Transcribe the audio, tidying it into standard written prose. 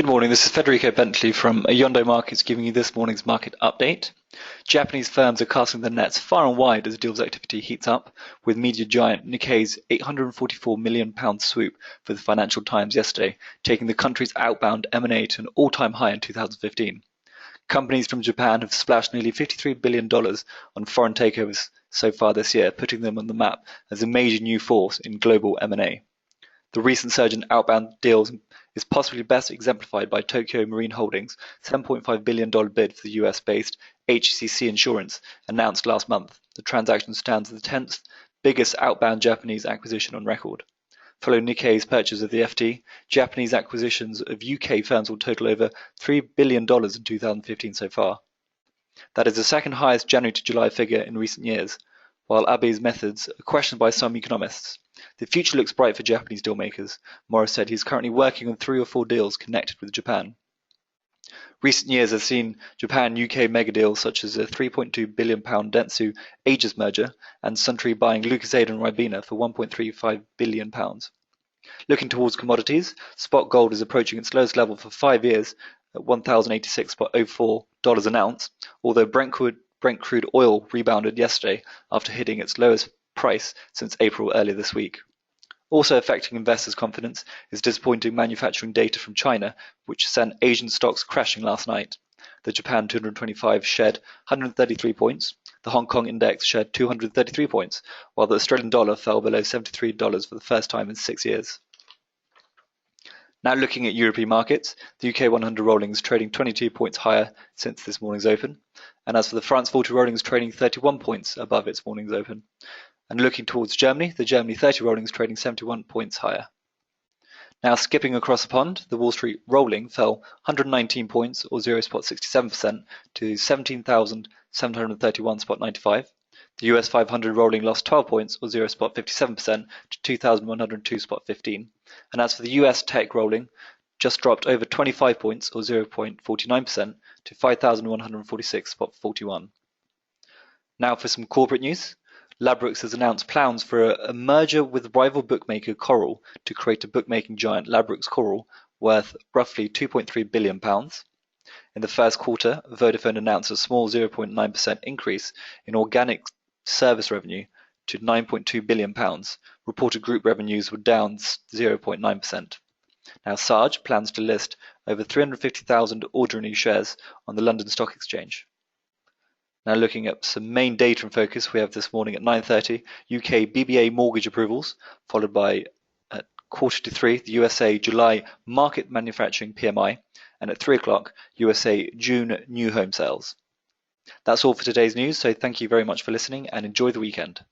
Good morning, this is Federico Bentley from Ayondo Markets giving you this morning's market update. Japanese firms are casting their nets far and wide as deals activity heats up, with media giant Nikkei's £844 million swoop for the Financial Times yesterday, taking the country's outbound M&A to an all-time high in 2015. Companies from Japan have splashed nearly $53 billion on foreign takeovers so far this year, putting them on the map as a major new force in global M&A. The recent surge in outbound deals is possibly best exemplified by Tokyo Marine Holdings' $7.5 billion bid for the US-based HCC Insurance announced last month. The transaction stands as the 10th biggest outbound Japanese acquisition on record. Following Nikkei's purchase of the FT, Japanese acquisitions of UK firms will total over $3 billion in 2015 so far. That is the second highest January to July figure in recent years, while Abe's methods are questioned by some economists. The future looks bright for Japanese dealmakers. Morris said he's currently working on 3 or 4 deals connected with Japan. Recent years have seen Japan-UK megadeals such as a £3.2 billion Dentsu Aegis merger and Suntory buying Lucozade and Ribena for £1.35 billion. Looking towards commodities, spot gold is approaching its lowest level for 5 years at $1,086.04 an ounce, although Brent crude oil rebounded yesterday after hitting its lowest price since April earlier this week. Also affecting investors' confidence is disappointing manufacturing data from China, which sent Asian stocks crashing last night. The Japan 225 shed 133 points, the Hong Kong index shed 233 points, while the Australian dollar fell below $73 for the first time in 6 years. Now looking at European markets, the UK 100 rolling is trading 22 points higher since this morning's open, and as for the France 40 rolling is trading 31 points above its morning's open. And looking towards Germany, the Germany 30 rolling is trading 71 points higher. Now skipping across the pond, the Wall Street rolling fell 119 points or 0.67% to 17,731.95. The US 500 rolling lost 12 points or 0.57% to 2,102.15. And as for the US tech rolling, just dropped over 25 points or 0.49% to 5,146.41. Now for some corporate news. Ladbrokes has announced plans for a merger with rival bookmaker Coral to create a bookmaking giant, Ladbrokes Coral, worth roughly £2.3 billion. In the first quarter, Vodafone announced a small 0.9% increase in organic service revenue to £9.2 billion. Reported group revenues were down 0.9%. Now Sarge plans to list over 350,000 ordinary shares on the London Stock Exchange. Now looking at some main data in focus, we have this morning at 9:30 UK BBA mortgage approvals, followed by at 2:45 the USA July market manufacturing PMI, and at 3 o'clock USA June new home sales. That's all for today's news, so thank you very much for listening and enjoy the weekend.